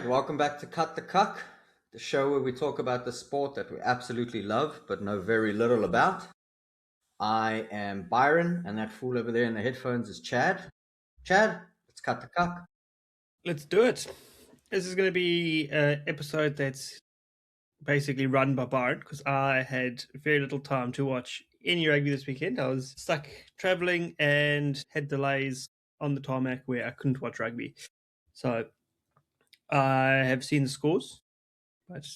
welcome back to Cut the Cuck, the show where we talk about the sport that we absolutely love but know very little about. I am Byron, and that fool over there in the headphones is Chad. Chad, let's cut the cuck. Let's do it. This is going to be an episode that's basically run by Byron because I had very little time to watch any rugby this weekend. I was stuck traveling and had delays on the tarmac where I couldn't watch rugby. So I have seen the scores. I've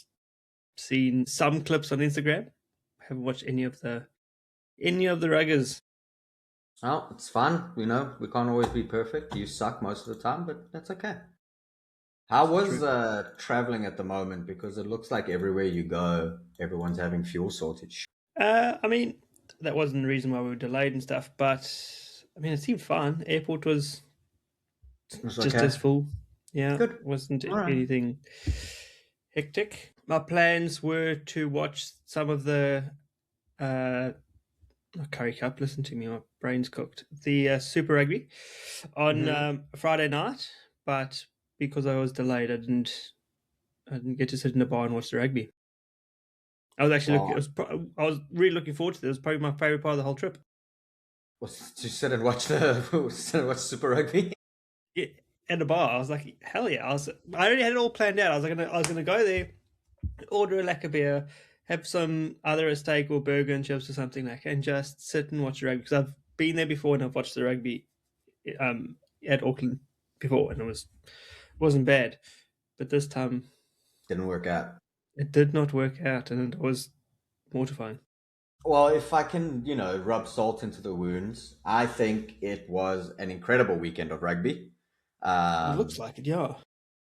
seen some clips on Instagram. I haven't watched any of the ruggers. Well, it's fun. We can't always be perfect. You suck most of the time, but that's okay. How was traveling at the moment? Because it looks like everywhere you go, everyone's having fuel shortage. I mean, that wasn't the reason why we were delayed and stuff, but I mean, it seemed fun. Airport was just as full. Yeah, good. Wasn't anything hectic. My plans were to watch some of the Curry Cup. Listen to me, my brain's cooked. The Super Rugby on Friday night, but because I was delayed, I didn't get to sit in the bar and watch the rugby. I was actually I was really looking forward to this. It was probably my favorite part of the whole trip. Was to sit and watch Super Rugby? Yeah, at the bar. I was like, hell yeah! I already had it all planned out. I was gonna go there, order a lekker beer, have some either a steak or burger and chips or something like, and just sit and watch the rugby because I've been there before and I've watched the rugby at Auckland before and it wasn't bad, but this time didn't work out. It did not work out, and it was mortifying. Well, if I can, rub salt into the wounds, I think it was an incredible weekend of rugby. It looks like it, yeah.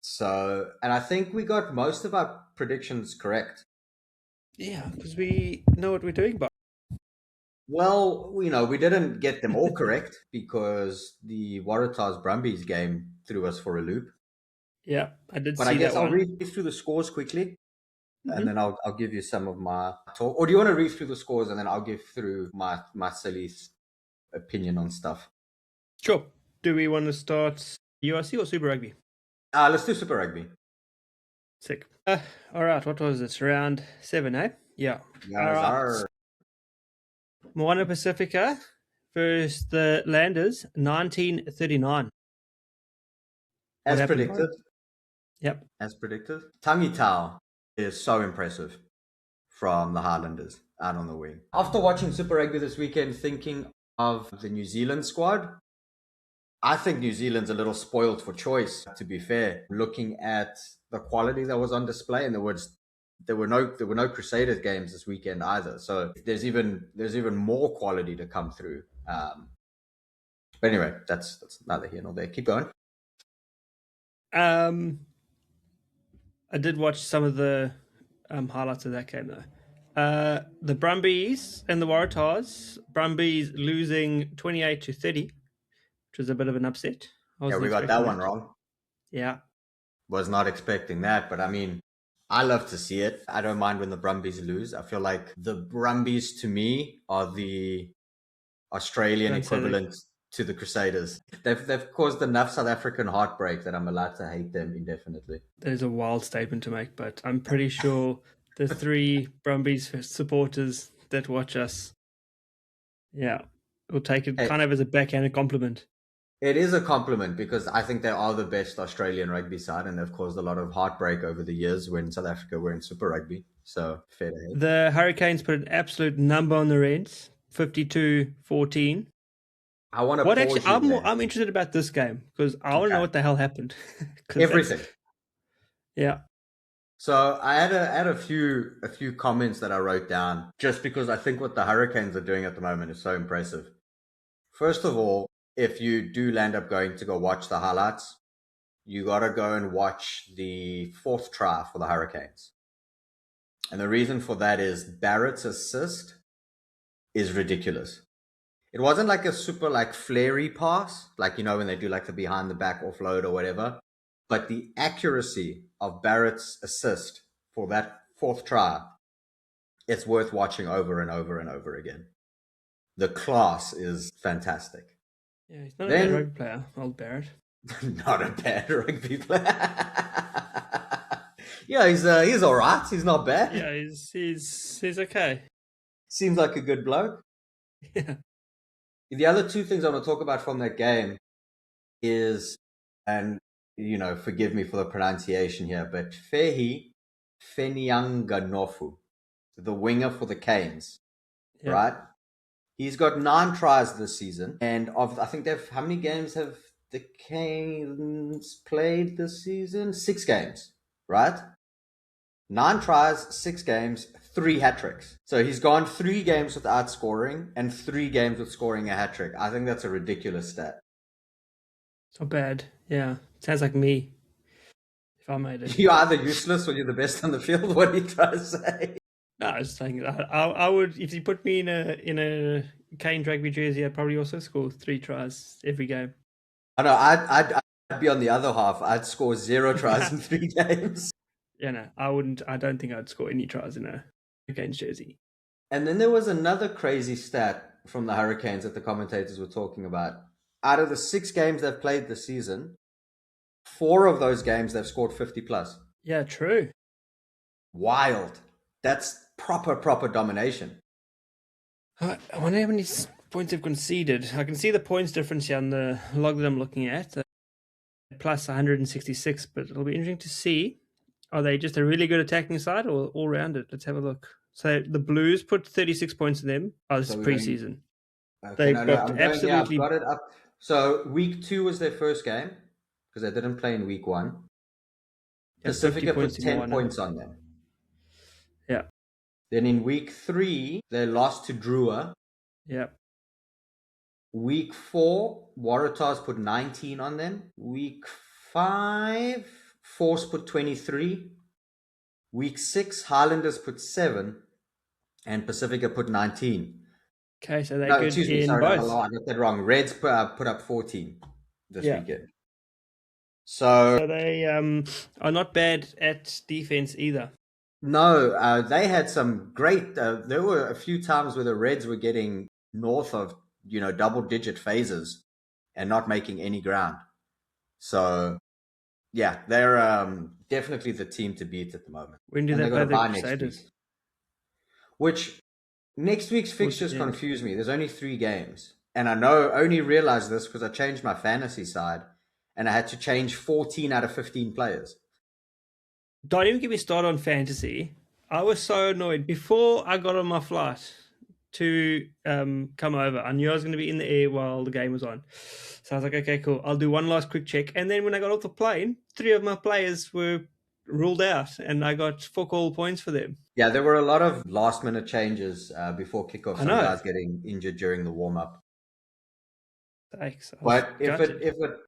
So, and I think we got most of our predictions correct. Yeah, because we know what we're doing, but well, we didn't get them all correct because the Waratahs Brumbies game threw us for a loop. Yeah, I did. But see I guess that I'll one. read through the scores quickly, and then I'll give you some of my talk. Or do you want to read through the scores and then I'll give through my silly opinion on stuff? Sure. Do we want to start URC or Super Rugby? Let's do Super Rugby. Sick. All right. What was it? Round 7, eh? Yeah. All right. Moana Pacifica versus the Landers, 1939. As predicted. Yep. As predicted. Tangitau is so impressive from the Highlanders out on the wing. After watching Super Rugby this weekend, thinking of the New Zealand squad, I think New Zealand's a little spoiled for choice, to be fair. Looking at the quality that was on display, and there were no Crusaders games this weekend either. So there's even more quality to come through. But anyway, that's neither here nor there. Keep going. I did watch some of the highlights of that game though. The Brumbies and the Waratahs. Brumbies losing 28-30, which was a bit of an upset. Yeah, we got that one wrong. Yeah. Was not expecting that, but I mean, I love to see it. I don't mind when the Brumbies lose. I feel like the Brumbies to me are the Australian equivalent to the Crusaders. They've caused enough South African heartbreak that I'm allowed to hate them indefinitely. That is a wild statement to make, but I'm pretty sure the 3 Brumbies supporters that watch us, will take it kind of as a backhanded compliment. It is a compliment because I think they are the best Australian rugby side and they've caused a lot of heartbreak over the years when South Africa were in Super Rugby. So fair to hate. The Hurricanes put an absolute number on the Reds, 52-14. I want to I'm interested about this game because I want to know what the hell happened. Everything. Yeah. So I had a few comments that I wrote down just because I think what the Hurricanes are doing at the moment is so impressive. First of all, if you do land up going to go watch the highlights, you got to go and watch the 4th try for the Hurricanes. And the reason for that is Barrett's assist is ridiculous. It wasn't like a super flary pass, when they do the behind the back offload or whatever. But the accuracy of Barrett's assist for that 4th try, it's worth watching over and over and over again. The class is fantastic. Yeah, he's not a bad rugby player, old Barrett. Not a bad rugby player. Yeah, he's all right. He's not bad. Yeah, he's okay. Seems like a good bloke. Yeah, The other two things I want to talk about from that game is, and forgive me for the pronunciation here, but Fehi Fenianganofu, the winger for the Canes, yeah. right? He's got 9 tries this season, and I think they've how many games have the Canes played this season? 6 games, right? 9 tries, 6 games, 3 hat tricks. So he's gone 3 games without scoring and 3 games with scoring a hat trick. I think that's a ridiculous stat. It's not bad. Yeah, sounds like me if I made it. You're either useless or you're the best on the field. What are you trying to say? No, I was saying I would if you put me in a Kane rugby jersey, I'd probably also score 3 tries every game. I know. I'd be on the other half. I'd score 0 tries in 3 games. Yeah, no, I wouldn't. I don't think I'd score any tries in a Canes jersey. And then there was another crazy stat from the Hurricanes that the commentators were talking about. Out of the 6 games they've played this season, 4 of those games they've scored 50 plus. Yeah, true. Wild. That's proper domination. I wonder how many points they've conceded. I can see the points difference here on the log that I'm looking at, plus 166. But it'll be interesting to see. Are they just a really good attacking side or all rounded? Let's have a look. So the Blues put 36 points in them. Oh, this is preseason. Okay, They've got I'm absolutely. I've got it up. So week 2 was their first game because they didn't play in week 1. Yeah, Pacifica 50 put points 10 more, points on them. Yeah, Then in week 3, they lost to Drua. yeah. Week 4, Waratahs put 19 on them. Week 5, Force put 23. Week 6, Highlanders put 7. And Pacifica put 19. Okay, so they're No, good excuse me. in Sorry, both. I got that wrong. Reds put up 14 this Yeah. weekend. So they are not bad at defense either. No, they had some great. There were a few times where the Reds were getting north of double-digit phases and not making any ground. So yeah, they're definitely the team to beat at the moment. When do And they they're play going to the buy next week. Crusaders? Which next week's Towards the fixtures end. confuse me. There's only 3 games, and I only realized this because I changed my fantasy side, and I had to change 14 out of 15 players. Don't even get me started on fantasy. I was so annoyed before I got on my flight to come over. I knew I was going to be in the air while the game was on, so I was like, okay, cool. I'll do one last quick check. And then when I got off the plane, 3 of my players were ruled out, and I got fuck all points for them. Yeah, there were a lot of last-minute changes before kickoff. Some know. guys getting injured during the warm-up. Thanks. But if it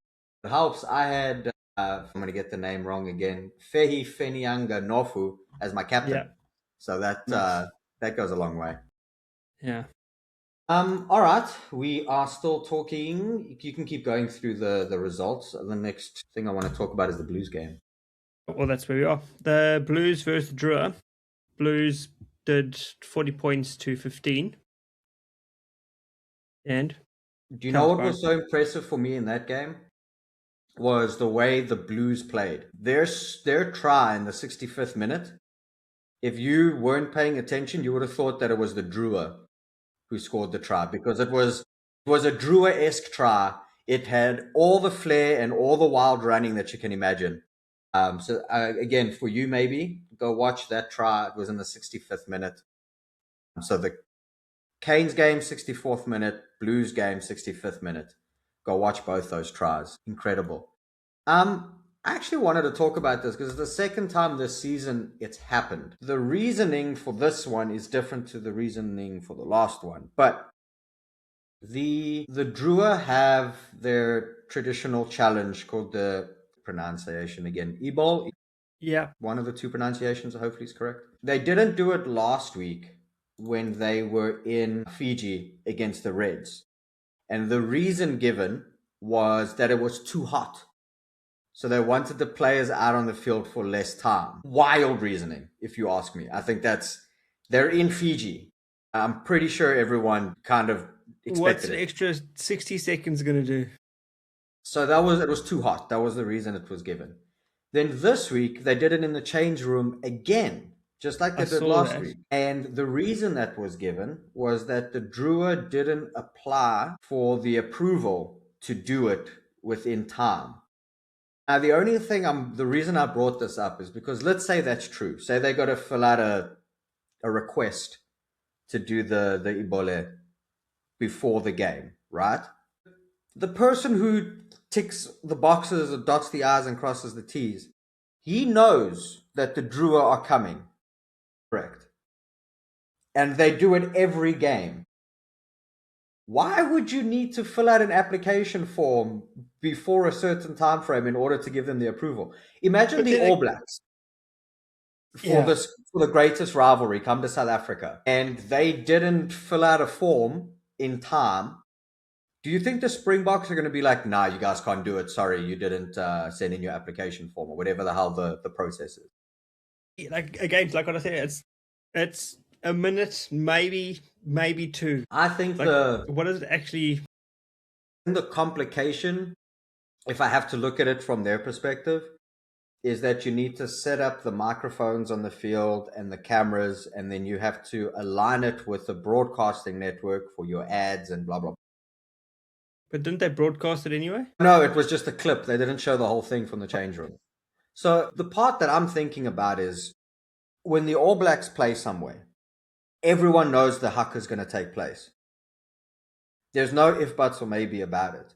helps, I had I'm going to get the name wrong again. Fehi Fenianga Nofu as my captain. Yeah. So that Nice. that goes a long way. Yeah. All right, we are still talking. You can keep going through the results. The next thing I want to talk about is the Blues game. Well, that's where we are. The Blues versus the Drua. Blues did 40 points to 15. And Do you know what was so impressive for me in that game? Was the way the Blues played. Their try in the 65th minute, if you weren't paying attention, you would have thought that it was the Drua who scored the try, because it was a Drua-esque try. It had all the flair and all the wild running that you can imagine. So again, for you, maybe go watch that try. It was in the 65th minute. So the Canes game, 64th minute, Blues game, 65th minute. Go watch both those tries. Incredible. I actually wanted to talk about this because it's the second time this season it's happened. The reasoning for this one is different to the reasoning for the last one. But the Drua have their traditional challenge called the pronunciation again. Ebol. Yeah. One of the 2 pronunciations, hopefully, is correct. They didn't do it last week when they were in Fiji against the Reds. And the reason given was that it was too hot. So they wanted the players out on the field for less time. Wild reasoning, if you ask me. I think they're in Fiji. I'm pretty sure everyone kind of expected What's it. an extra 60 seconds going to do? So it was too hot. That was the reason it was given. Then this week, they did it in the change room again, just like I they did saw last that. week. And the reason that was given was that the Drua didn't apply for the approval to do it within time. Now, the reason I brought this up is because let's say that's true. Say they got to fill out a request to do the Ibole before the game, right? The person who ticks the boxes or dots the I's and crosses the T's, he knows that the Drua are coming, correct? And they do it every game. Why would you need to fill out an application form before a certain time frame in order to give them the approval? Imagine But the then, All Blacks yeah. for the greatest rivalry come to South Africa, and they didn't fill out a form in time. Do you think the Springboks are going to be like, nah, you guys can't do it. Sorry, you didn't send in your application form or whatever the hell the process is? Like again, like what I said, it's a minute, maybe two. I think Like, what is it actually? the complication, if I have to look at it from their perspective, is that you need to set up the microphones on the field and the cameras, and then you have to align it with the broadcasting network for your ads and blah, blah. But didn't they broadcast it anyway? No, it was just a clip. They didn't show the whole thing from the change room. So the part that I'm thinking about is when the All Blacks play somewhere, everyone knows the huck is going to take place. There's no if, buts, or maybe about it.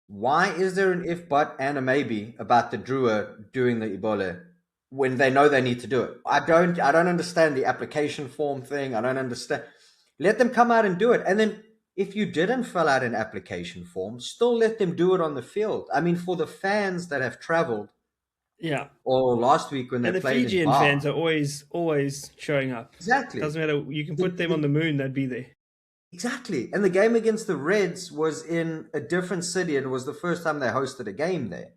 Why is there an if, but, and a maybe about the Drua doing the Ibole when they know they need to do it? I don't understand the application form thing. I don't understand. Let them come out and do it. And then if you didn't fill out an application form, still let them do it on the field. I mean, for the fans that have traveled, Yeah. or last week when they And the played in Fijian Bar. fans are always showing up. Exactly. Doesn't matter. You can put them on the moon; they'd be there. Exactly. And the game against the Reds was in a different city. It was the first time they hosted a game there.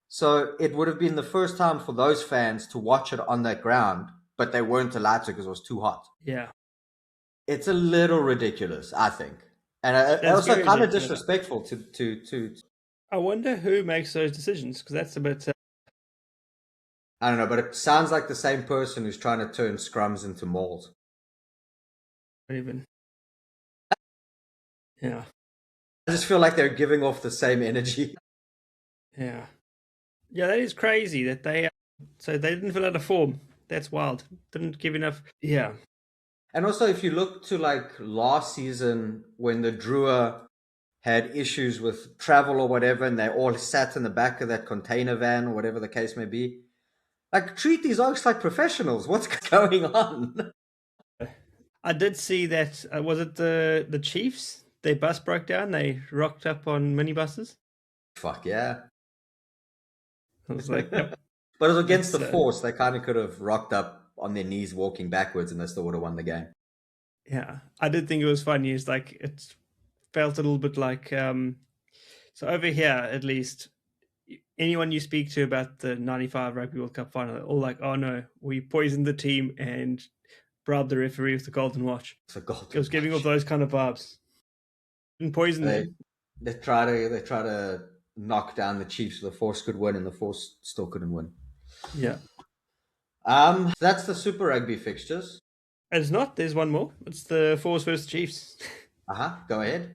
So it would have been the first time for those fans to watch it on that ground, but they weren't allowed to because it was too hot. Yeah. It's a little ridiculous, I think. And also kind of disrespectful to. I wonder who makes those decisions, because that's a bit. I don't know, but it sounds like the same person who's trying to turn scrums into mauls. Even. Yeah. I just feel like they're giving off the same energy. Yeah. Yeah, that is crazy that they. So they didn't fill out a form. That's wild. Didn't give enough. Yeah. And also, if you look to like last season when the Drua had issues with travel or whatever, and they all sat in the back of that container van or whatever the case may be, like treat these oaks like professionals. What's going on? I did see that. Was it the Chiefs? Their bus broke down. They rocked up on minibuses. Fuck yeah! I was like, yep. But it was against the force. They kind of could have rocked up on their knees, walking backwards, and they still would have won the game. Yeah, I did think it was funny. It's like it felt a little bit like. So over here, at least, anyone you speak to about the '95 Rugby World Cup final, they're all like, "Oh no, we poisoned the team and bribed the referee with the golden watch." It was giving off those kind of vibes. Didn't poison them. They try to knock down the Chiefs. So the force could win, and the force still couldn't win. Yeah. That's the Super Rugby fixtures. And it's not. There's one more. It's the Force versus Chiefs. Go ahead.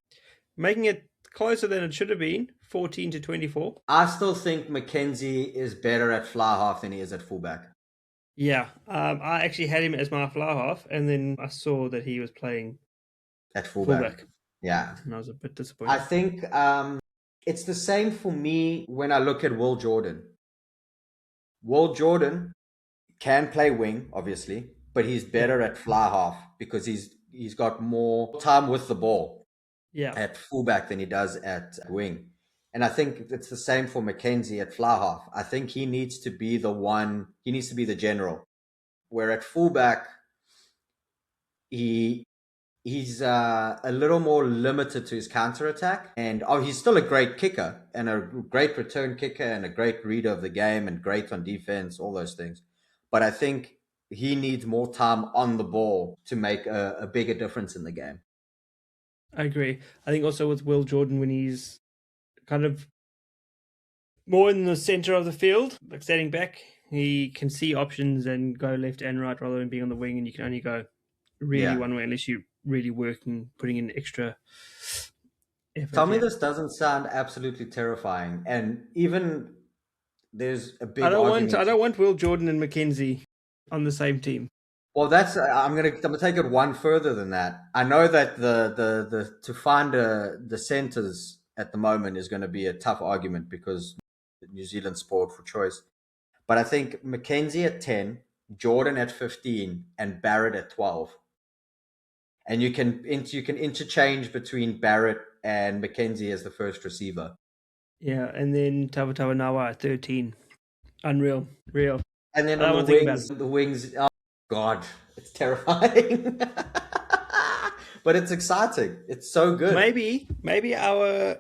Making it closer than it should have been, 14-24. I still think Mackenzie is better at fly half than he is at fullback. Yeah, I actually had him as my fly half, and then I saw that he was playing at fullback. Yeah, and I was a bit disappointed. I think it's the same for me when I look at Will Jordan. Will Jordan can play wing, obviously, but he's better at fly half because he's got more time with the ball. Yeah, at fullback than he does at wing. And I think it's the same for Mackenzie at fly half. I think he needs to be the one, he needs to be the general. Where at fullback, he's a little more limited to his counter attack. And he's still a great kicker and a great return kicker and a great reader of the game and great on defense, all those things. But I think he needs more time on the ball to make a bigger difference in the game. I agree. I think also with Will Jordan, when he's kind of more in the center of the field, like standing back. He can see options and go left and right rather than being on the wing, and you can only go really Yeah. one way unless you're really working, putting in extra Tell effort. me Yeah. this doesn't sound absolutely terrifying. And even there's a I big don't want I argument. don't want Will Jordan and Mackenzie on the same team. Well, that's I'm gonna take it one further than that. I know that the to find the centers at the moment is going to be a tough argument because New Zealand sport for choice. But I think Mackenzie at 10, Jordan at 15, and Barrett at 12. And you can interchange between Barrett and Mackenzie as the first receiver. Yeah, and then Tawatawa at 13. Unreal. Real. And then I on don't the want to think about it. wings, oh God, it's terrifying. But it's exciting. It's so good. Maybe our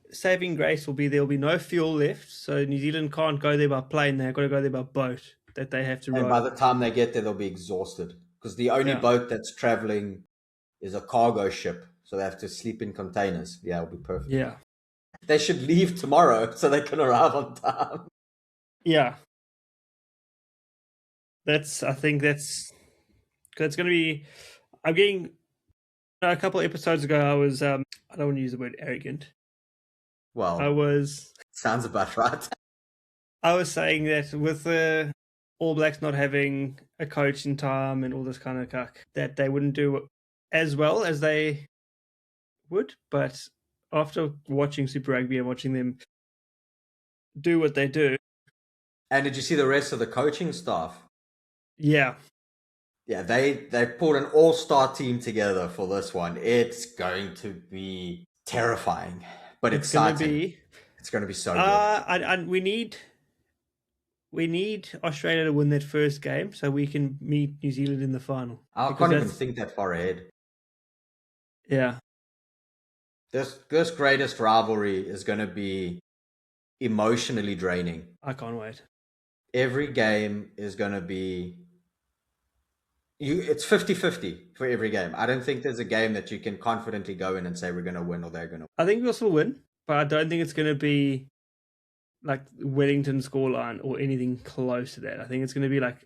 saving grace will be there'll be no fuel left, so New Zealand can't go there by plane. They've got to go there by boat that they have to And by ride. the time they get there, they'll be exhausted because the only Yeah. boat that's traveling is a cargo ship. So they have to sleep in containers. Yeah, it'll be perfect. Yeah. They should leave tomorrow so they can arrive on time. Yeah. I think that's going to be. I'm getting a couple of episodes ago. I was I don't want to use the word arrogant. Well, sounds about right. I was saying that with the All Blacks not having a coach in time and all this kind of cuck, that they wouldn't do as well as they would. But after watching Super Rugby and watching them do what they do, And did you see the rest of the coaching staff? yeah, Yeah, they pulled an all-star team together for this one. It's going to be terrifying, but it's going to exciting. be. It's going to be so good. We need Australia to win that first game so we can meet New Zealand in the final. I can't even think that far ahead. Yeah. This greatest rivalry is going to be emotionally draining. I can't wait. Every game is going to be it's 50-50 for every game. I don't think there's a game that you can confidently go in and say we're going to win or they're going to win. I think we'll still win, but I don't think it's going to be like Wellington scoreline or anything close to that. I think it's going to be like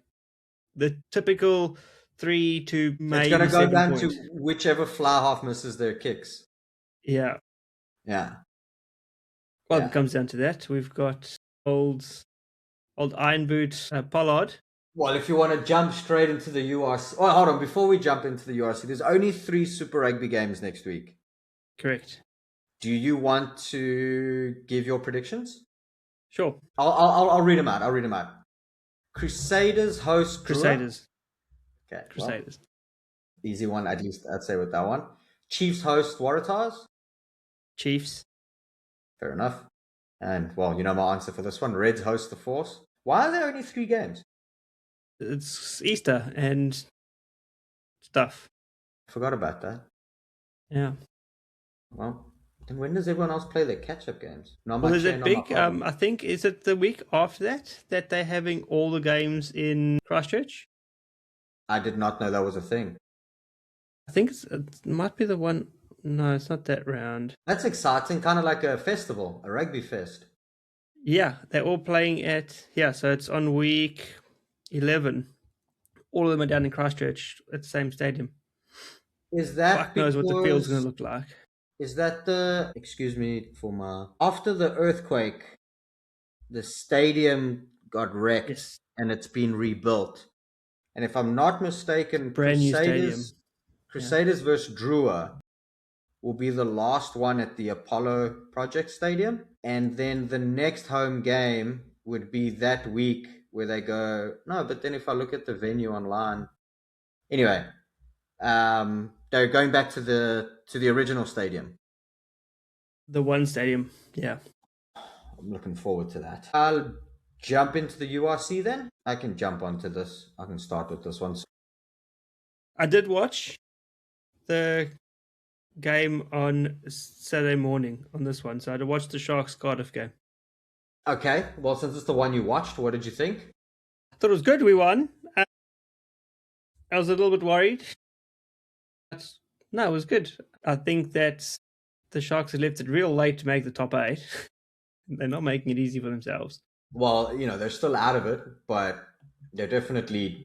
the typical 3 to maybe It's going to go 7 down point. to whichever fly half misses their kicks. Yeah. Yeah. Well, Yeah. it comes down to that. We've got old Iron Boot Pollard. Well, if you want to jump straight into the URC... Oh, hold on. Before we jump into the URC, there's only 3 Super Rugby games next week. Correct. Do you want to give your predictions? Sure. I'll read them out. Crusaders host Drua. Crusaders. Okay. Crusaders. Well, easy one, at least I'd say with that one. Chiefs host Waratahs. Chiefs. Fair enough. And, well, you know my answer for this one. Reds host the Force. Why are there only 3 games? It's Easter and stuff. Forgot about that. Yeah. Well, then when does everyone else play their catch-up games? Well, there's that big, I think, is it the week after that they're having all the games in Christchurch? I did not know that was a thing. I think it might be the one. No, it's not that round. That's exciting, kind of like a festival, a rugby fest. Yeah, they're all playing so it's on week 11. All of them are down in Christchurch at the same stadium. Is that Fuck knows what the field's going to look like. Is that excuse me for my... After the earthquake, the stadium got wrecked. Yes. And it's been rebuilt. And if I'm not mistaken, Brand new stadium. Crusaders versus Drua will be the last one at the Apollo Project Stadium. And then the next home game would be that week where they go... No, but then if I look at the venue online... Anyway, they're going back to the original stadium. The one stadium, yeah. I'm looking forward to that. I'll jump into the URC then. I can jump onto this. I can start with this one. I did watch the game on Saturday morning on this one, so I watched the Sharks Cardiff game. Okay, well, since it's the one you watched, what did you think? I thought it was good. We won. I was a little bit worried. But no, it was good. I think that the Sharks had left it real late to make the top 8. They're not making it easy for themselves. Well, they're still out of it, but they're definitely,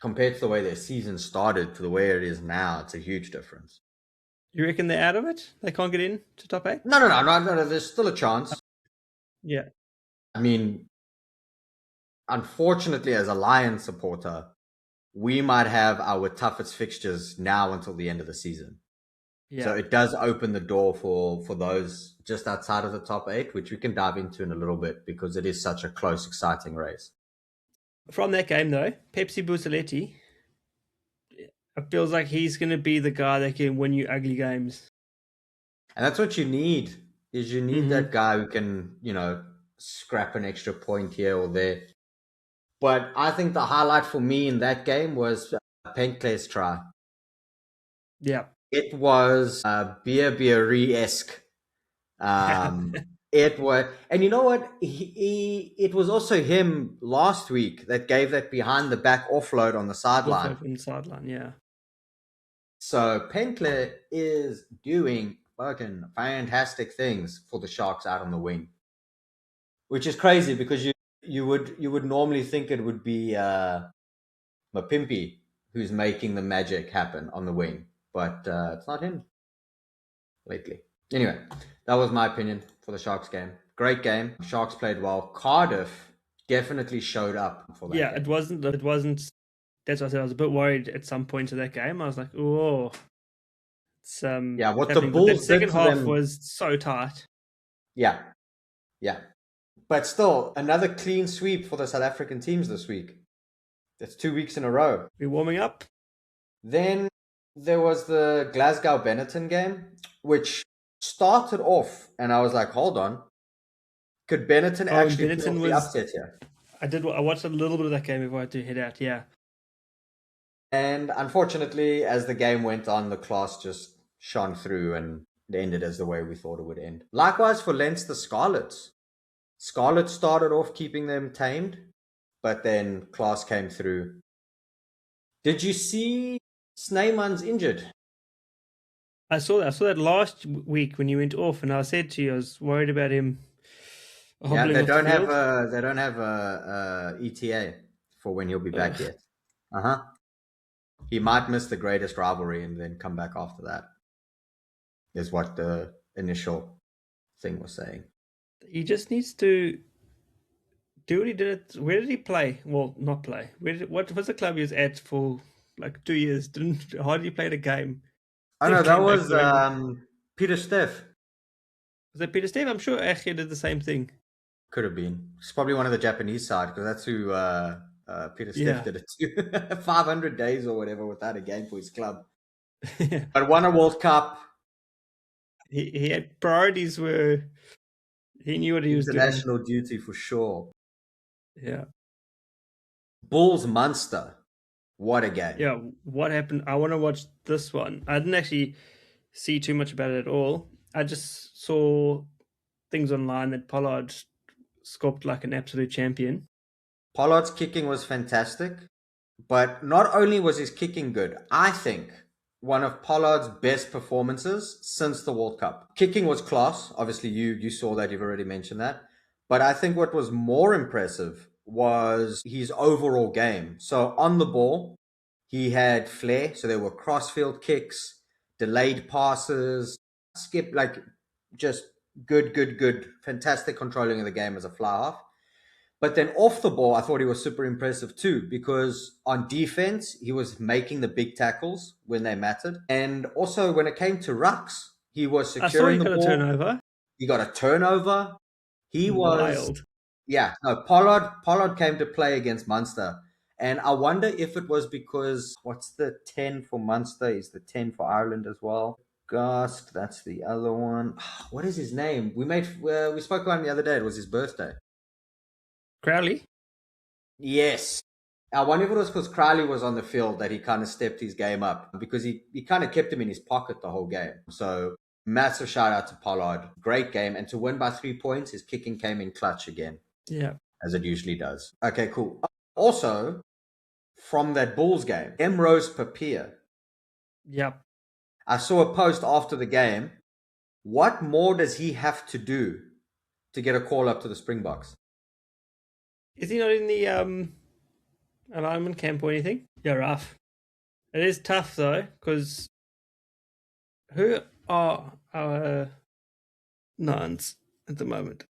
compared to the way their season started to the way it is now, it's a huge difference. You reckon they're out of it? They can't get in to top 8? No. There's still a chance. Yeah. I mean, unfortunately, as a Lions supporter, we might have our toughest fixtures now until the end of the season. Yeah. So it does open the door for those just outside of the top 8, which we can dive into in a little bit because it is such a close, exciting race. From that game, though, Pepsi Buzzaletti, it feels like he's going to be the guy that can win you ugly games. And that's what you need, is you need that guy who can, scrap an extra point here or there. But I think the highlight for me in that game was Penkler's try. Yeah. It was Beery-esque. It was, and you know what? It was also him last week that gave that behind the back offload on the sideline. Offload from the sideline, yeah. So Penkler is doing fucking fantastic things for the Sharks out on the wing, which is crazy because you would normally think it would be Mapimpi who's making the magic happen on the wing, but it's not him lately. Anyway, that was my opinion for the Sharks game. Great game. Sharks played well. Cardiff definitely showed up for that. Yeah, game. it wasn't. That's why I said I was a bit worried at some point of that game. I was like, oh, it's yeah. What the happening. But Bulls that second did to half them was so tight. Yeah. But still, another clean sweep for the South African teams this week. That's 2 weeks in a row. We're warming up. Then there was the Glasgow-Benetton game, which started off, and I was like, hold on. Could Benetton actually pull off the upset here? I watched a little bit of that game before I had to head out, yeah. And unfortunately, as the game went on, the class just shone through and it ended as the way we thought it would end. Likewise for Leinster Scarlets. Scarlets started off keeping them tamed, but then class came through. Did you see Snyman's injured? I saw that last week when you went off, and I said to you I was worried about him. Yeah, they don't have a ETA for when he'll be back yet. He might miss the greatest rivalry and then come back after that, is what the initial thing was saying. He just needs to do what he did. Where did he play? Well, not play. What was the club he was at for like 2 years? Didn't hardly played a game. Oh no, that was Peter Steff. Was that Peter Steff? I'm sure Achia did the same thing. Could have been. It's probably one of the Japanese side because that's who Peter Steff did it to. 500 days or whatever without a game for his club. But won a World Cup. He had priorities where he knew what he was doing. International duty for sure. Yeah. Bulls Munster. What a game. Yeah, what happened? I want to watch this one. I didn't actually see too much about it at all. I just saw things online that Pollard sculpted like an absolute champion. Pollard's kicking was fantastic, but not only was his kicking good, I think one of Pollard's best performances since the World Cup. Kicking was class. Obviously, you saw that. You've already mentioned that. But I think what was more impressive was his overall game. So on the ball, he had flair. So there were crossfield kicks, delayed passes, skip, like just good, fantastic controlling of the game as a fly half. But then off the ball, I thought he was super impressive too, because on defense, he was making the big tackles when they mattered. And also when it came to rucks, he was securing the ball. I saw he got a turnover. He got a turnover. He was wild. Yeah, no, Pollard came to play against Munster. And I wonder if it was because, what's the 10 for Munster? Is the 10 for Ireland as well? Gast, that's the other one. What is his name? We spoke about him the other day. It was his birthday. Crowley? Yes. I wonder if it was because Crowley was on the field that he kind of stepped his game up, because he kind of kept him in his pocket the whole game. So massive shout out to Pollard. Great game. And to win by 3 points, his kicking came in clutch again. Yeah. As it usually does. Okay, cool. Also, from that Bulls game, Emrose Papier. Yep. I saw a post after the game. What more does he have to do to get a call up to the Springboks. Is he not in the alignment camp or anything? Yeah, rough. It is tough though, because who are our nines at the moment?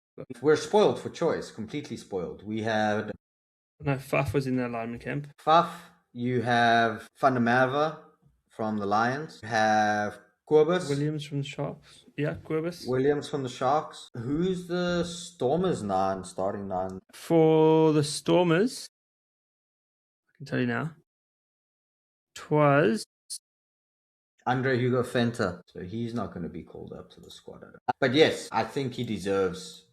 We're spoiled for choice, completely spoiled. We had No, Faf was in the alignment camp. Faf, you have Van der Merwe from the Lions, you have Kobus. Williams from the Sharks. Yeah, Quibus. Williams from the Sharks. Who's the Stormers nine, starting nine? For the Stormers, I can tell you now, 'twas Andre Hugo Fenter. So he's not going to be called up to the squad. But yes, I think he deserves.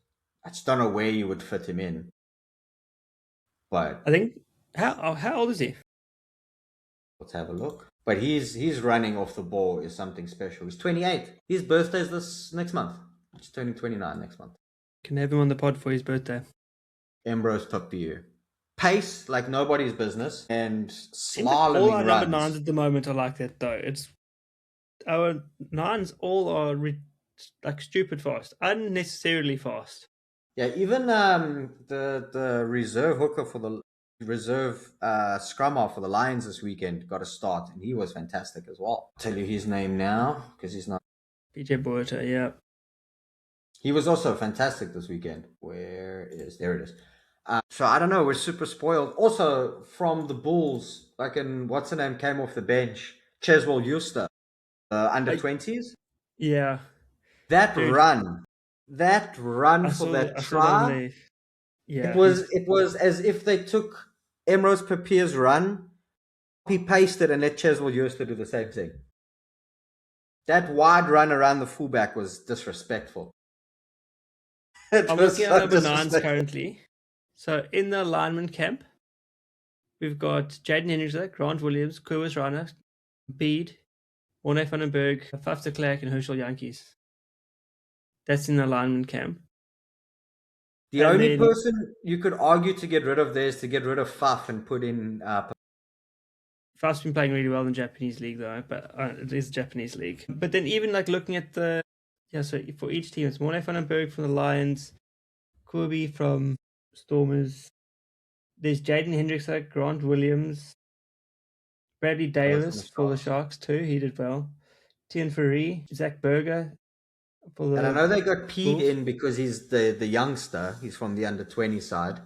I just don't know where you would fit him in. But I think how old is he? let's have a look. But he's running off the ball is something special. He's 28. His birthday's this next month. He's turning 29 next month. Can have him on the pod for his birthday. Ambrose Papier. Pace like nobody's business and slaloming all our runs. number nines at the moment are like that though. It's our nines all are like stupid fast, unnecessarily fast. Yeah, even the reserve hooker for the reserve scrum half for the Lions this weekend got a start, and he was fantastic as well. I'll tell you his name now because he's not. PJ Boerter, yeah. He was also fantastic this weekend. There it is. So I don't know. We're super spoiled. Also from the Bulls, like what's the name came off the bench, Cheswell Euster, under 20s. Yeah. That run for that try. Yeah, it was as if they took Emrose Papier's run, he pasted and let Cheswell Euster do the same thing. That wide run around the fullback was disrespectful. I'm looking at number nines currently. So in the alignment camp, we've got Jaden Hendrickson, Grant Williams, Kobus Rana, Bede, Morne van den Berg, Faf de Klerk, and Herschel Yankees. That's in the alignment camp. The only person you could argue to get rid of there is to get rid of Faf and put in. Faf's been playing really well in the Japanese league, though, but it is Japanese league. But then even like looking at so for each team, it's Morne van den Berg from the Lions, Kirby from Stormers. There's Jaden Hendrickson, Grant Williams, Bradley Davis for the Sharks too. He did well. Tien Fourie, Zach Berger. And I know they got Pede in because he's the youngster. He's from the under-20 side.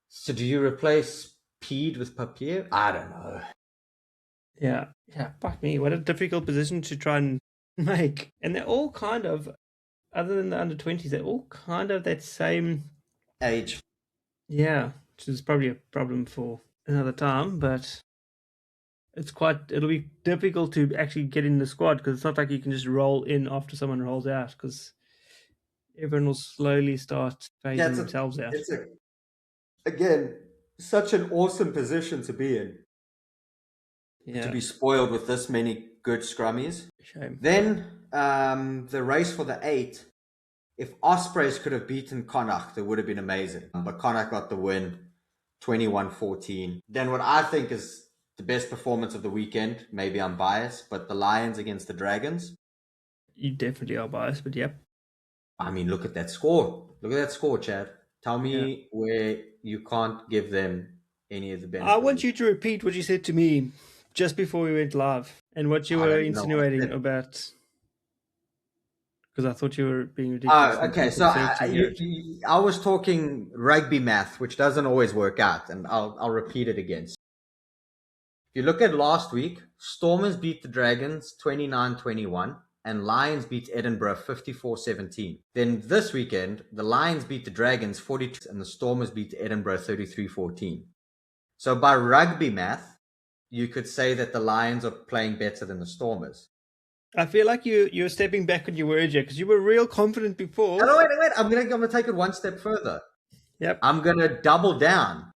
So do you replace Pede with Papier? I don't know. Yeah, fuck me. What a difficult position to try and make. And they're all kind of, other than the under-20s, they're all kind of that same age. Yeah, which is probably a problem for another time, but it'll be difficult to actually get in the squad because it's not like you can just roll in after someone rolls out because everyone will slowly start phasing themselves out. It's again, such an awesome position to be in. Yeah. To be spoiled with this many good scrummies. Shame. Then the race for the 8. If Ospreys could have beaten Connacht, it would have been amazing. But Connacht got the win, 21-14. Then what I think is the best performance of the weekend, maybe I'm biased, but the Lions against the Dragons. You definitely are biased, but yep. I mean, look at that score. Look at that score, Chad. Tell me where you can't give them any of the benefits. I want you to repeat what you said to me just before we went live and what you were insinuating about... Because I thought you were being ridiculous. Oh, okay. So I was talking rugby math, which doesn't always work out, and I'll repeat it again. If you look at last week, Stormers beat the Dragons 29-21, and Lions beat Edinburgh 54-17. Then this weekend, the Lions beat the Dragons 42, and the Stormers beat Edinburgh 33-14. So by rugby math, you could say that the Lions are playing better than the Stormers. I feel like you're stepping back on your words here because you were real confident before. No, wait. I'm gonna take it one step further. Yep. I'm gonna double down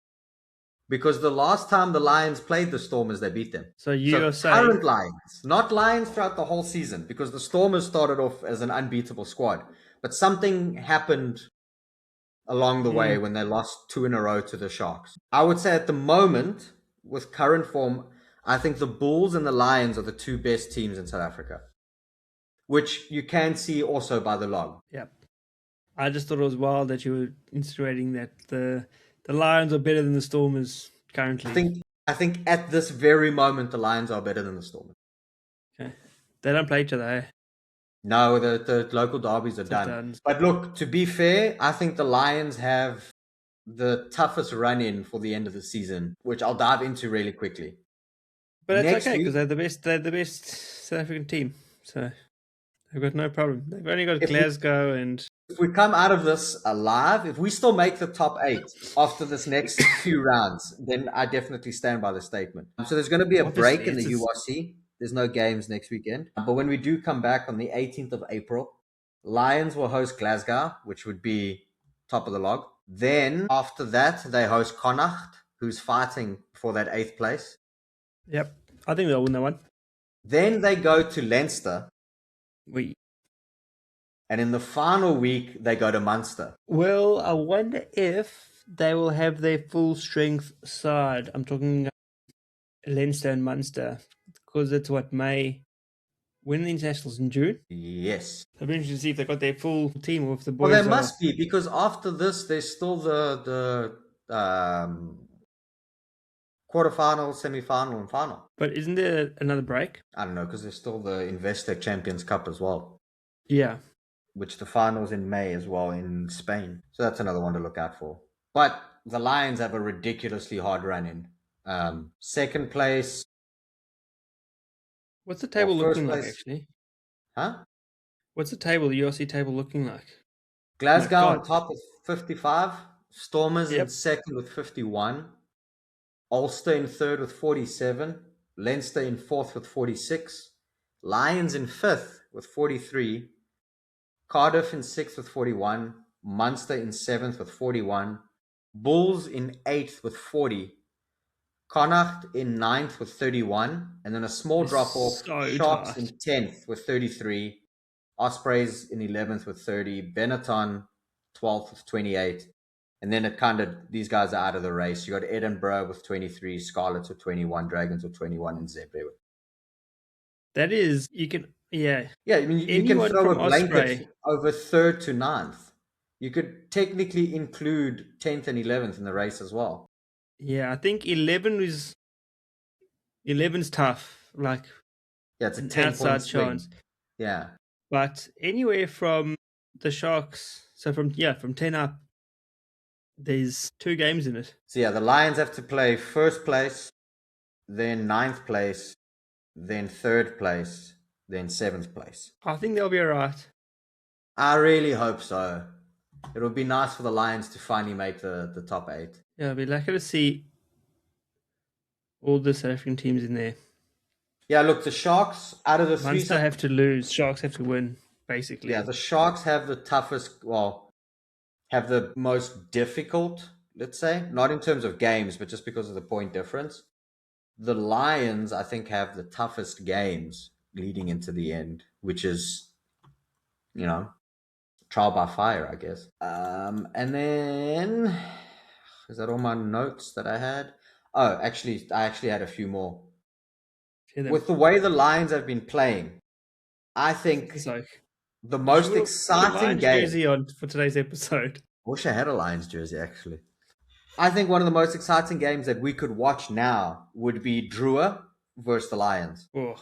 because the last time the Lions played the Stormers, they beat them. So you're saying current Lions, not Lions throughout the whole season, because the Stormers started off as an unbeatable squad, but something happened along the way when they lost 2 in a row to the Sharks. I would say at the moment, with current form, I think the Bulls and the Lions are the 2 best teams in South Africa, which you can see also by the log. Yep. I just thought it was wild that you were insinuating that the Lions are better than the Stormers currently. I think at this very moment the Lions are better than the Stormers. Okay. They don't play each other, eh? No, the local derbies are So done. done. But look, to be fair, I think the Lions have the toughest run in for the end of the season, which I'll dive into really quickly. But it's Next okay because week, they're the best South African team. So they've got no problem. They've only got if we Glasgow and if we come out of this alive, if we still make the top 8 after this next few rounds, then I definitely stand by the statement. So there's going to be a break obviously in the it's URC. There's no games next weekend. But when we do come back on the 18th of April, Lions will host Glasgow, which would be top of the log. Then after that, they host Connacht, who's fighting for that 8th place. yep. I think they'll win that one. Then they go to Leinster, We and in the final week, they go to Munster. well, I wonder if they will have their full strength side. I'm talking Leinster and Munster because it's what May. When the internationals in June. Yes. It'll be interesting to see if they got their full team or if the Well, boys there are. must be, because after this, there's still the quarterfinal, semi-final, and final. But isn't there another break? I don't know, because there's still the Investec Champions Cup as well, Yeah. which the finals in May as well in Spain. So that's another one to look out for. But the Lions have a ridiculously hard run in. Second place, What's the or table first looking like, place, actually? huh? What's the table, the URC table looking like? My Glasgow on God. top with 55, Stormers in Yep. second with 51, Ulster in third with 47, Leinster in fourth with 46, Lions in fifth with 43, Cardiff in sixth with 41, Munster in seventh with 41, Bulls in eighth with 40, Connacht in ninth with 31, and then a small drop off, It's so Sharks in tight. 10th with 33, Ospreys in 11th with 30, Benetton 12th with 28. And then it kind of, these guys are out of the race. You got Edinburgh with 23, Scarlets with 21, Dragons with 21, and Zebre. That is, you can, yeah. Yeah, I mean, you can Anyone throw from a blanket Osprey. over third to ninth. You could technically include 10th and 11th in the race as well. Yeah, I think 11's tough, like Yeah, it's a an 10-point outside swing. chance. Yeah. But anywhere from the Sharks, so from 10 up, there's 2 games in it. So yeah, the Lions have to play first place, then ninth place, then third place, then seventh place. I think they'll be alright. I really hope so. It would be nice for the Lions to finally make the top 8. Yeah, I'll be lucky to see all the South African teams in there. Yeah, look, the Sharks, out of the three... Munster have to lose, Sharks have to win, basically. Yeah, the Sharks have the toughest, well, have the most difficult, let's say, not in terms of games, but just because of the point difference. The Lions, I think, have the toughest games leading into the end, which is, you know, trial by fire, I guess. And then, is that all my notes that I had? Oh, actually, I actually had a few more. With the way the Lions have been playing, I think It's like, the you should most put a exciting Lions game... jersey on for today's episode. I wish I had a Lions jersey, actually. I think one of the most exciting games that we could watch now would be Drua versus the Lions. Oh,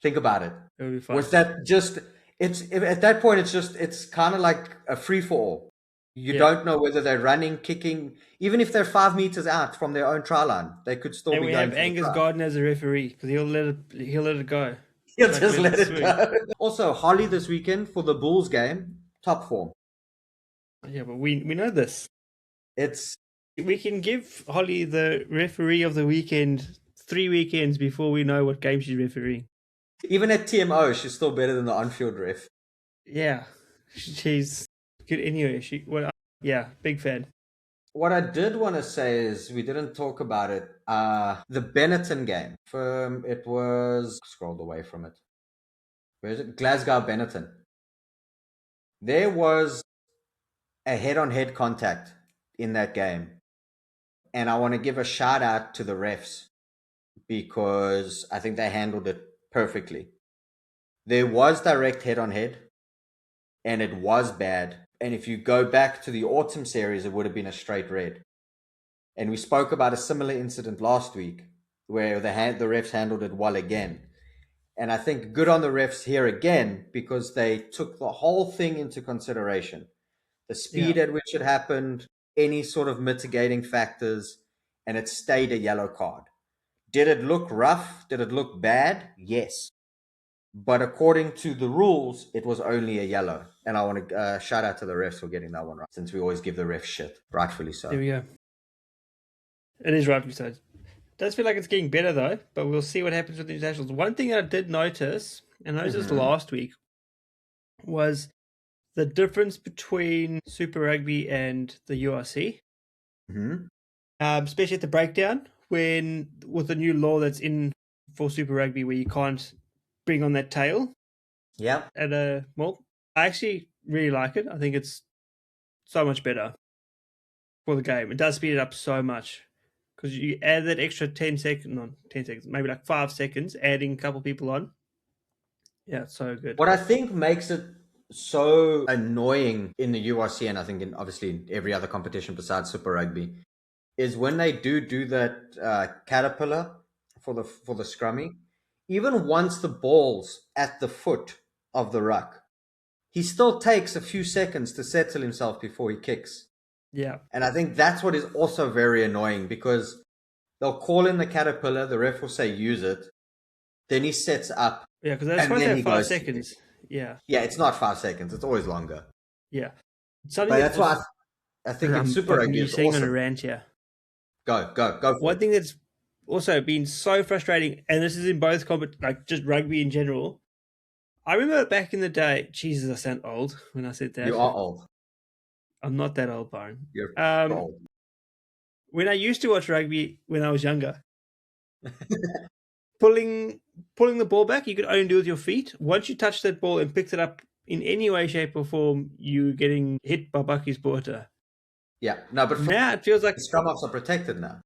Think about it. it would be fun. With that, just it's at that point, it's kind of like a free for all. You don't know whether they're running, kicking, even if they're 5 meters out from their own try line, they could still And be we going have for the Angus try. Gardner as a referee because he'll let it go. He'll Like, just let it swing. go. Also, Holly this weekend for the Bulls game, top form. Yeah, but we know this. It's We can give Holly the referee of the weekend 3 weekends before we know what game she's refereeing. even at TMO, she's still better than the on-field ref. Yeah, she's good anyway. Yeah, big fan. What I did want to say is we didn't talk about it. The Benetton game. It was scrolled away from it. Where is it? Glasgow Benetton. There was a head-on-head contact in that game, and I want to give a shout out to the refs because I think they handled it perfectly. There was direct head-on-head, and it was bad. And if you go back to the autumn series, it would have been a straight red. And we spoke about a similar incident last week where the refs handled it well again. And I think good on the refs here again because they took the whole thing into consideration. The speed at which it happened, any sort of mitigating factors, and it stayed a yellow card. Did it look rough? Did it look bad? Yes. But according to the rules, it was only a yellow. And I want to shout out to the refs for getting that one right, since we always give the refs shit, rightfully so. There we go. It is rightfully so. It does feel like it's getting better, though, but we'll see what happens with the internationals. One thing that I did notice, and I noticed last week, was the difference between Super Rugby and the URC. Especially at the breakdown, when with the new law that's in for Super Rugby where you can't bring on that tail. Yeah. I actually really like it. I think it's so much better for the game. It does speed it up so much because you add that extra 10 seconds, maybe like 5 seconds, adding a couple people on. Yeah, it's so good. What I think makes it so annoying in the URC, and I think obviously in every other competition besides Super Rugby, is when they do that caterpillar for the scrummy. Even once the ball's at the foot of the ruck, he still takes a few seconds to settle himself before he kicks. Yeah. And I think that's what is also very annoying because they'll call in the caterpillar, the ref will say use it, then he sets up. Yeah, because that's supposed to have 5 seconds. Yeah. Yeah, it's not 5 seconds, it's always longer. Yeah. But that's why I think in Super Rugby it's awesome. On a rant here. Go for One thing that's also been so frustrating, and this is in both like just rugby in general. I remember back in the day, Jesus, I sound old when I said that. You are old. I'm not that old, Byron. You're old. When I used to watch rugby when I was younger, pulling the ball back, you could only do with your feet. Once you touched that ball and picked it up in any way, shape, or form, you getting hit by Bucky's Porter. Yeah, no, but now it feels like scrum offs are protected now.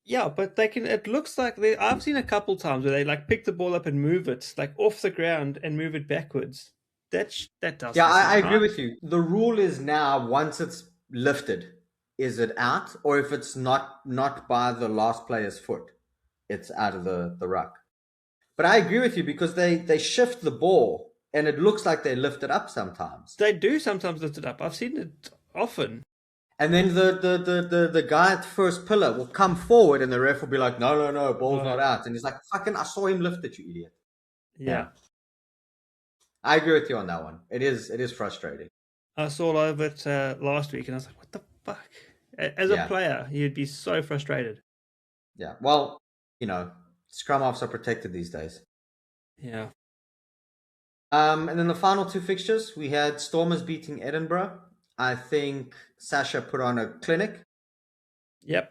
Yeah, but they can. It looks like I've seen a couple times where they like pick the ball up and move it like off the ground and move it backwards. That does. Yeah, I agree with you. The rule is now once it's lifted, is it out, or if it's not by the last player's foot, it's out of the ruck. But I agree with you because they shift the ball and it looks like they lift it up sometimes. They do sometimes lift it up. I've seen it often. And then the guy at first pillar will come forward and the ref will be like, no, ball's not out. And he's like, fucking, I saw him lift it, you idiot. Yeah. I agree with you on that one. It is frustrating. I saw all over it last week and I was like, what the fuck? As a player, you'd be so frustrated. Yeah. Well, scrum offs are protected these days. Yeah. And then the final two fixtures, we had Stormers beating Edinburgh. I think Sasha put on a clinic. Yep.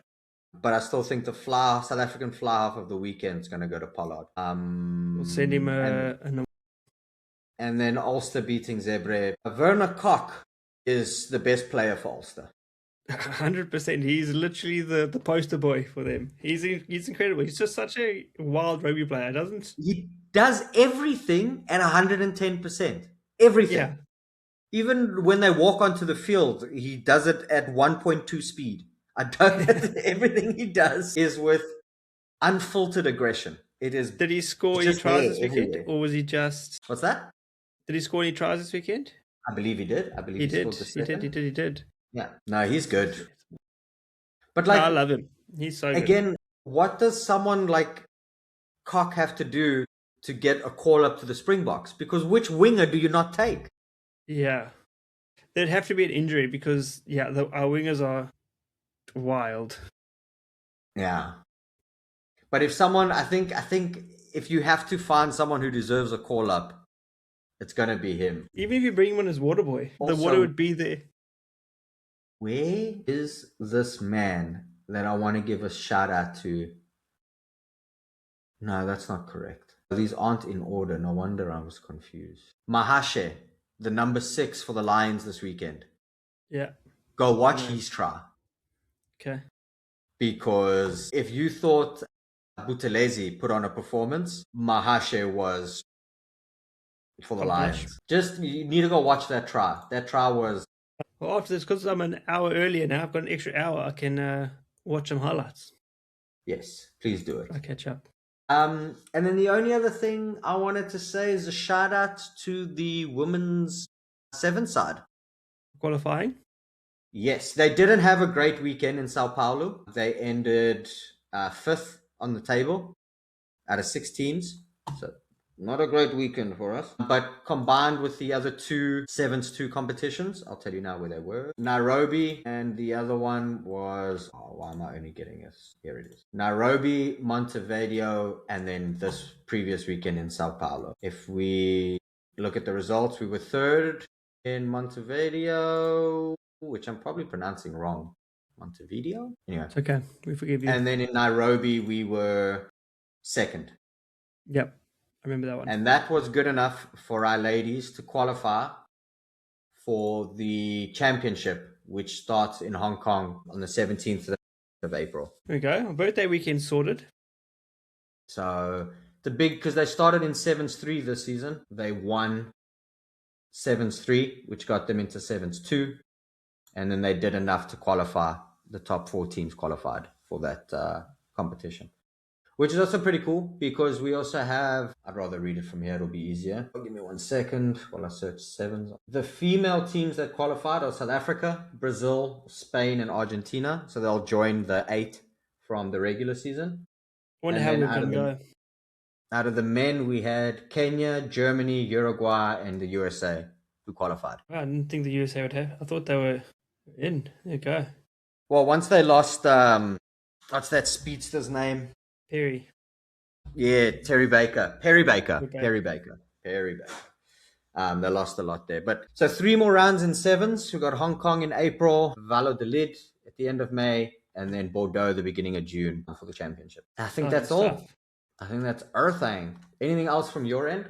But I still think the South African fly half of the weekend is going to go to Pollard. We'll send him and then Ulster beating Zebre. Werner Koch is the best player for Ulster. 100%. He's literally the poster boy for them. He's incredible. He's just such a wild rugby player, doesn't he? He does everything at 110%. Everything. Yeah. Even when they walk onto the field, he does it at 1.2 speed. Everything he does is with unfiltered aggression. It is. Did he score any tries this weekend, or was he just? What's that? Did he score any tries this weekend? I believe he did. He did. Yeah. No, he's good. But no, I love him. He's so good. Again, what does someone like Koch have to do to get a call up to the Springboks? Because which winger do you not take? Yeah. There'd have to be an injury because, our wingers are wild. Yeah. But if someone, I think if you have to find someone who deserves a call up, it's going to be him. Even if you bring him on as water boy, the water would be there. Where is this man that I want to give a shout out to? No, that's not correct. These aren't in order. No wonder I was confused. Mahashe, the number 6 for the Lions this weekend. Yeah. Go watch his try. Okay. Because if you thought Buthelezi put on a performance, Mahashe was for the Lions. Just, you need to go watch that try. That try was Well, after this, because I'm an hour earlier now, I've got an extra hour. I can watch some highlights. Yes, please do I it. catch up. And then the only other thing I wanted to say is a shout out to the women's seven side. Qualifying. Yes, they didn't have a great weekend in Sao Paulo. They ended fifth on the table out of six teams. So not a great weekend for us. But combined with the other two sevens two competitions, I'll tell you now where they were. Nairobi, and the other one was, oh, why am I only getting this? Here it is. Nairobi, Montevideo, and then this previous weekend in Sao Paulo. If we look at the results, we were third in Montevideo, which I'm probably pronouncing wrong. Montevideo? Anyway. It's okay. We forgive you. And then in Nairobi, we were second. Yep. I remember that one. And that was good enough for our ladies to qualify for the championship, which starts in Hong Kong on the 17th of April. There we go. Our birthday weekend sorted. So because they started in Sevens 3 this season, they won Sevens 3, which got them into Sevens 2. And then they did enough to qualify. The top four teams qualified for that competition, which is also pretty cool because we also have, I'd rather read it from here, it'll be easier. Give me 1 second while I search sevens. The female teams that qualified are South Africa, Brazil, Spain, and Argentina. So they'll join the 8 from the regular season. Wonder And how then we're going to go. out of the men, we had Kenya, Germany, Uruguay, and the USA who qualified. I didn't think the USA would have. I thought they were in. There you go. Well, once they lost, what's that speedster's name? Perry. Yeah, Terry Baker. Perry Baker. Okay. Perry Baker. Perry Baker. They lost a lot there. But so 3 more rounds in sevens. We've got Hong Kong in April, Valladolid at the end of May, and then Bordeaux the beginning of June for the championship. I think that's all. Stuff. I think that's our thing. Anything else from your end?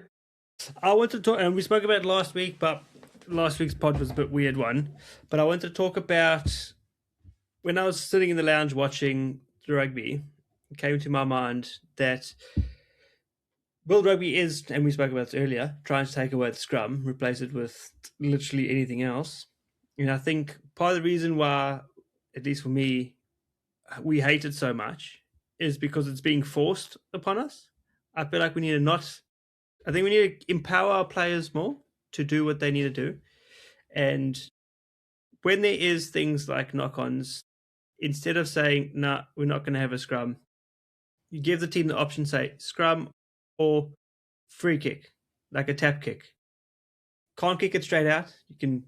I want to talk, and we spoke about it last week, but last week's pod was a bit weird one. But I want to talk about when I was sitting in the lounge watching the rugby, it came to my mind that World Rugby is, and we spoke about this earlier, trying to take away the scrum, replace it with literally anything else. And I think part of the reason why, at least for me, we hate it so much is because it's being forced upon us. I feel like we need to not. I think we need to empower our players more to do what they need to do. And when there is things like knock-ons, instead of saying, "No, we're not going to have a scrum," you give the team the option, say scrum or free kick, like a tap kick. Can't kick it straight out. You can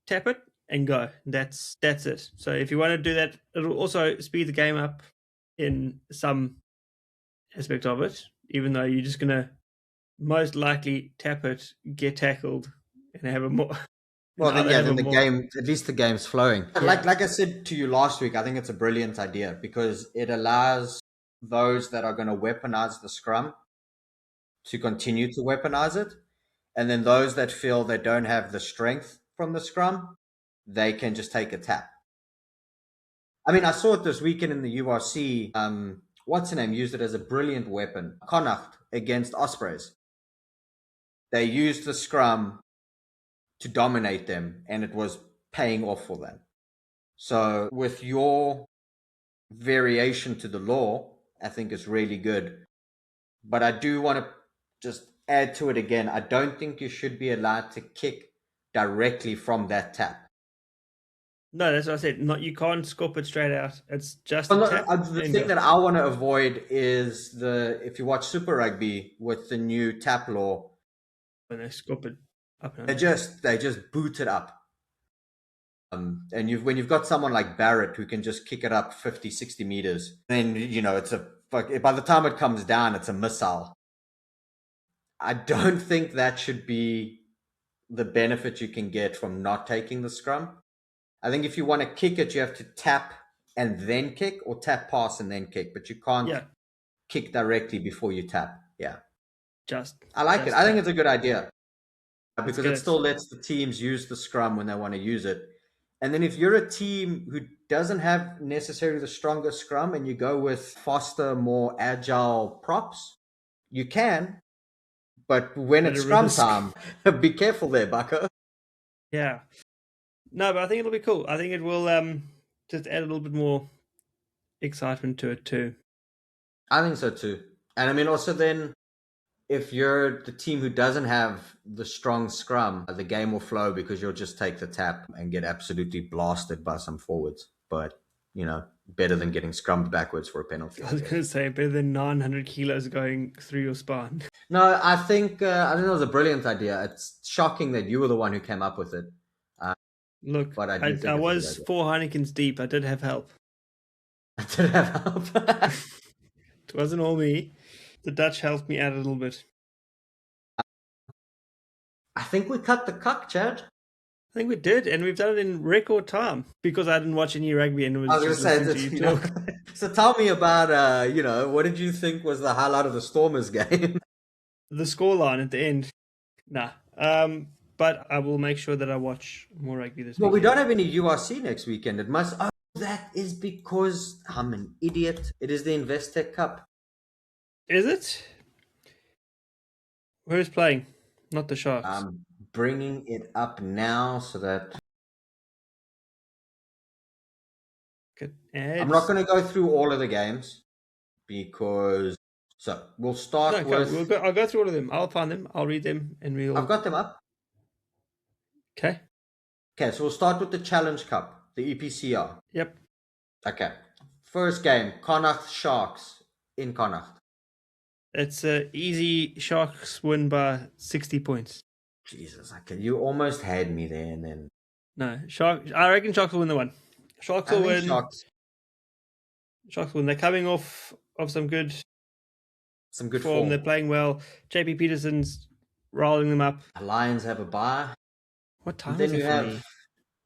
tap it and go. That's it. So if you want to do that, it'll also speed the game up in some aspect of it, even though you're just gonna most likely tap it, get tackled, and have a more. Well, then the game, at least the game's flowing. Yeah. Like I said to you last week, I think it's a brilliant idea because it allows those that are going to weaponize the scrum to continue to weaponize it. And then those that feel they don't have the strength from the scrum, they can just take a tap. I mean, I saw it this weekend in the URC. What's her name used it as a brilliant weapon. Connacht against Ospreys. They used the scrum to dominate them, and it was paying off for them. So with your variation to the law, I think it's really good. But I do want to just add to it again. I don't think you should be allowed to kick directly from that tap. No, that's what I said. Not, you can't scoop it straight out. It's just a tap. The thing that I want to avoid is if you watch Super Rugby with the new tap law, when they scoop it up, they just boot it up. And when you've got someone like Barrett who can just kick it up 50, 60 meters, then it's by the time it comes down, it's a missile. I don't think that should be the benefit you can get from not taking the scrum. I think if you want to kick it, you have to tap and then kick, or tap pass and then kick, but you can't kick directly before you tap. Yeah. I like it. I think it's a good idea because it still lets the teams use the scrum when they want to use it. And then if you're a team who doesn't have necessarily the strongest scrum and you go with faster, more agile props, you can. But when it's scrum time, be careful there, bucko. Yeah. No, but I think it'll be cool. I think it will just add a little bit more excitement to it too. I think so too. And I mean, also then, if you're the team who doesn't have the strong scrum, the game will flow because you'll just take the tap and get absolutely blasted by some forwards. But, better than getting scrummed backwards for a penalty. I was going to say better than 900 kilos going through your spine. No, I think it was a brilliant idea. It's shocking that you were the one who came up with it. Look, But I do think I it's a good was idea. 4 Heinekens deep. I did have help. I did have help. It wasn't all me. The Dutch helped me out a little bit. I think we cut the cuck, Chad. I think we did, and we've done it in record time because I didn't watch any rugby and was I was just going to listening say to you that. talk. So tell me about, what did you think was the highlight of the Stormers game? The scoreline at the end, nah. But I will make sure that I watch more rugby this Well, we weekend. don't have any URC next weekend. It must. Oh, that is because I'm an idiot. It is the Investec Cup. Is it? Who's playing? Not the Sharks. I'm bringing it up now so that Good. I'm not going to go through all of the games because. So we'll start with. I'll go through all of them. I'll find them. I'll read them, and we'll. I've got them up. Okay. Okay, so we'll start with the Challenge Cup, the EPCR. Yep. Okay. First game, Connacht Sharks in Connacht. It's a easy Sharks win by 60 points. Jesus, okay, you almost had me there, and then No, I reckon Sharks will win the one. Sharks will win. Sharks will win. They're coming off of some good form. They're playing well. JP Peterson's rolling them up. The Lions have a bye. What time is it for me?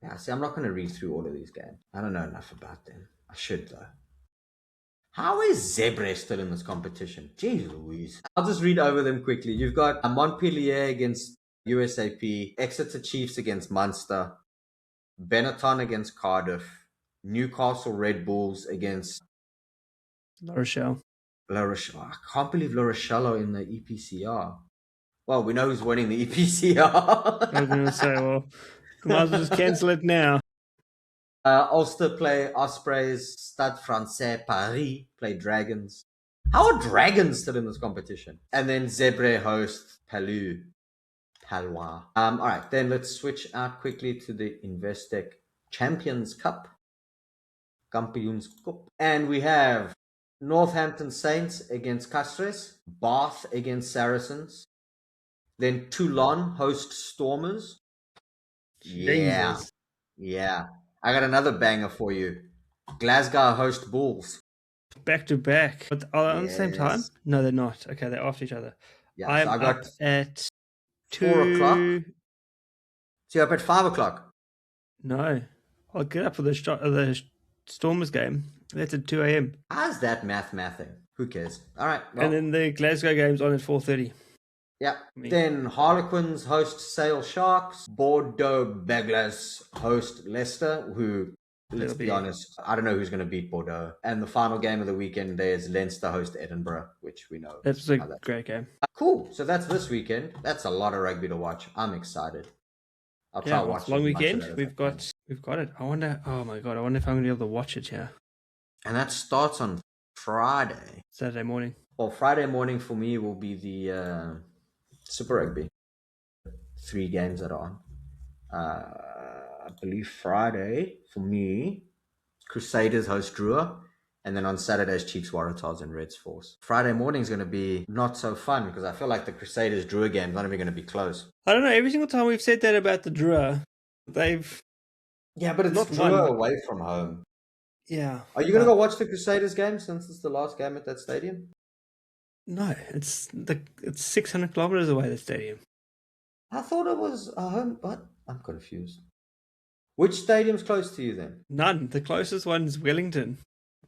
Yeah, see, I'm not going to read through all of these games. I don't know enough about them. I should, though. How is Zebre still in this competition? Jeez Louise. I'll just read over them quickly. You've got Montpellier against USAP, Exeter Chiefs against Munster, Benetton against Cardiff, Newcastle Red Bulls against La Rochelle. I can't believe La Rochelle are in the EPCR. Well, we know who's winning the EPCR. I was going to say, well, we might as well just cancel it now. Ulster play Ospreys, Stade Francais Paris play Dragons. How are Dragons still in this competition? And then Zebre host Palois. All right, then let's switch out quickly to the Investec Champions Cup. Kampioens Cup. And we have Northampton Saints against Castres, Bath against Saracens. Then Toulon host Stormers. Jesus. Yeah. I got another banger for you. Glasgow host Bulls. Back to back. But are they on the same time? No, they're not. Okay, they're after each other. Yeah, I'm so I got up at 4 o'clock. So you're up at 5 o'clock? No. I'll get up for the Stormers game. That's at 2 a.m. How's that mathing? Who cares? All right. Well. And then the Glasgow game's on at 4:30. Yeah. Then Harlequins host Sale Sharks. Bordeaux Baglas host Leicester, who, let's be honest, I don't know who's going to beat Bordeaux. And the final game of the weekend, there's Leinster host Edinburgh, which we know. That's a great game. Cool. So that's this weekend. That's a lot of rugby to watch. I'm excited. I'll try to watch it. Long weekend. We've got it. I wonder. Oh my god! I wonder if I'm going to be able to watch it here. And that starts on Friday. Saturday morning. Well, Friday morning for me will be the Super Rugby. 3 games that are on. I believe Friday for me, Crusaders host Drua, and then on Saturdays Chiefs Waratahs and Reds Force. Friday morning is going to be not so fun because I feel like the Crusaders Drua game is not even going to be close. I don't know. Every single time we've said that about the Drua, they've but it's not Drua away from home. Yeah. Are you going to go watch the Crusaders game since it's the last game at that stadium? No, it's 600 kilometers away, the stadium. I thought it was a home, but I'm confused. Which stadium's close to you then? None. The closest one's Wellington.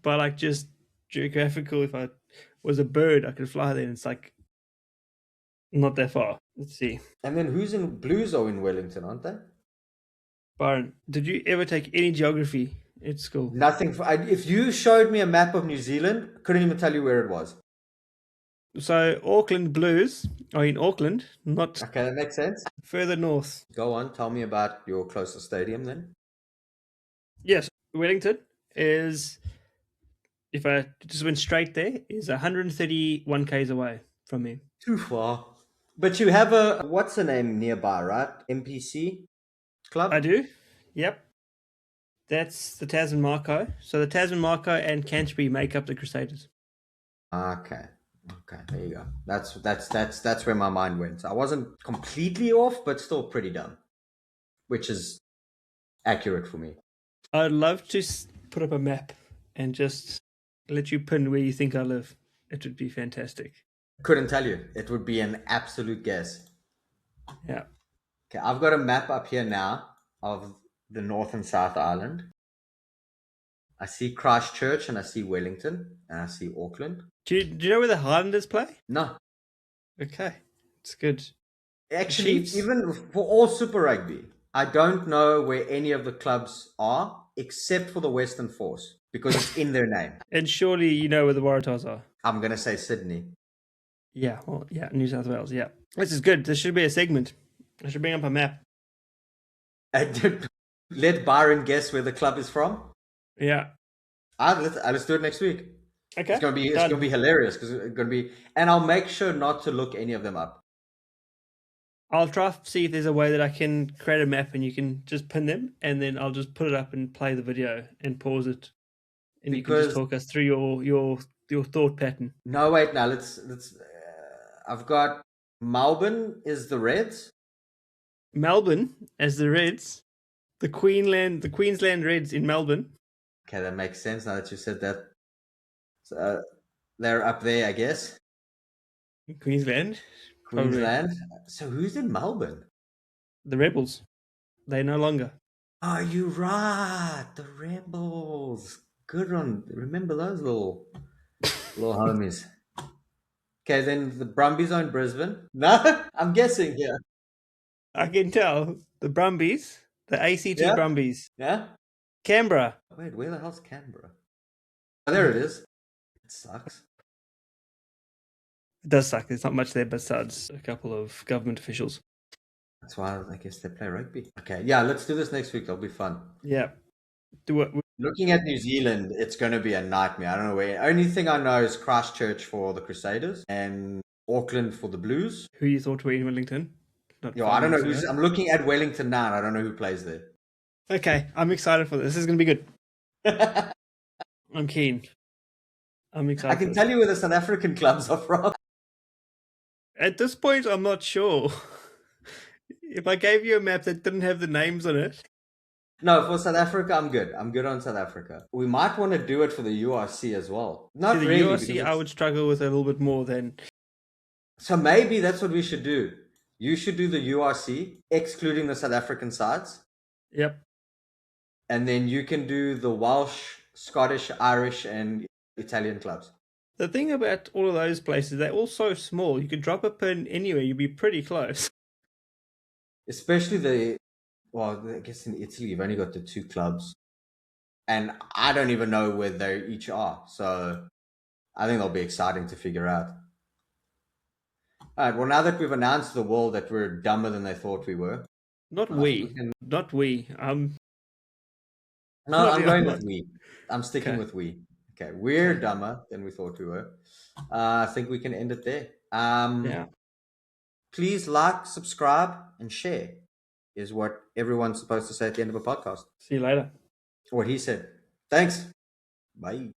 But just geographical, if I was a bird, I could fly there, and it's not that far. Let's see. And then who's in Blues are in Wellington, aren't they? Byron, did you ever take any geography at school? Nothing. If you showed me a map of New Zealand, couldn't even tell you where it was. So Auckland Blues are in Auckland, not Okay, that makes sense. further north. Go on, tell me about your closest stadium then. Yes, Wellington is, if I just went straight there, is 131 k's away from me. Too far. But you have a, what's the name nearby, right? MPC club? I do. Yep. That's the Tasman Marco. So the Tasman Marco and Canterbury make up the Crusaders. Okay. Okay, there you go. That's where my mind went. I wasn't completely off, but still pretty dumb. Which is accurate for me. I'd love to put up a map and just let you pin where you think I live. It would be fantastic. Couldn't tell you. It would be an absolute guess. Yeah. Okay, I've got a map up here now of the North and South Island. I see Christchurch and I see Wellington and I see Auckland. Do you know where the Highlanders play? No. Okay. It's good. Actually, even for all Super Rugby, I don't know where any of the clubs are except for the Western Force because it's in their name. And surely you know where the Waratahs are. I'm going to say Sydney. Yeah, well, yeah, New South Wales, yeah. This is good. This should be a segment. I should bring up a map. Let Byron guess where the club is from. Yeah. Let's do it next week. Okay. It's gonna be hilarious because it's gonna be, and I'll make sure not to look any of them up. I'll try to see if there's a way that I can create a map and you can just pin them, and then I'll just put it up and play the video and pause it, and you can just talk us through your thought pattern. No, wait, now let's. I've got Melbourne is the Reds. Melbourne as the Reds, the Queensland Reds in Melbourne. Okay, that makes sense now that you said that. So, they're up there, I guess. Queensland. Queensland. So who's in Melbourne? The Rebels. They no longer. Are you right? The Rebels. Good one. Remember those little homies. Okay, then the Brumbies are in Brisbane. No, I'm guessing here. I can tell. The Brumbies, the ACT Yeah? Brumbies. Yeah. Canberra. Wait, where the hell's Canberra? Oh, there it is. It sucks. It does suck. There's not much there besides a couple of government officials. That's why I guess they play rugby. Okay, yeah, let's do this next week. That'll be fun. Yeah. Do it. Looking at New Zealand, it's going to be a nightmare. I don't know where. Only thing I know is Christchurch for the Crusaders and Auckland for the Blues. Who you thought were in Wellington? Yo, I don't know who's. I'm looking at Wellington now, and I don't know who plays there. Okay, I'm excited for this. This is going to be good. I'm keen. I'm excited. I can tell you where the South African clubs are from. At this point, I'm not sure. If I gave you a map that didn't have the names on it. No, for South Africa, I'm good. I'm good on South Africa. We might want to do it for the URC as well. Not the really. URC, I would struggle with a little bit more than. So maybe that's what we should do. You should do the URC, excluding the South African sides. Yep. And then you can do the Welsh, Scottish, Irish, and Italian clubs. The thing about all of those places, they're all so small. You could drop a pin anywhere, you'd be pretty close. Especially well, I guess in Italy, you've only got the two clubs. And I don't even know where they each are. So I think they'll be exciting to figure out. All right, well, now that we've announced to the world that we're dumber than they thought we were. Not we. Not we. No, I'm going with we. I'm sticking with we. Okay, we're dumber than we thought we were. I think we can end it there. Yeah. Please like, subscribe, and share is what everyone's supposed to say at the end of a podcast. See you later. What he said. Thanks. Bye.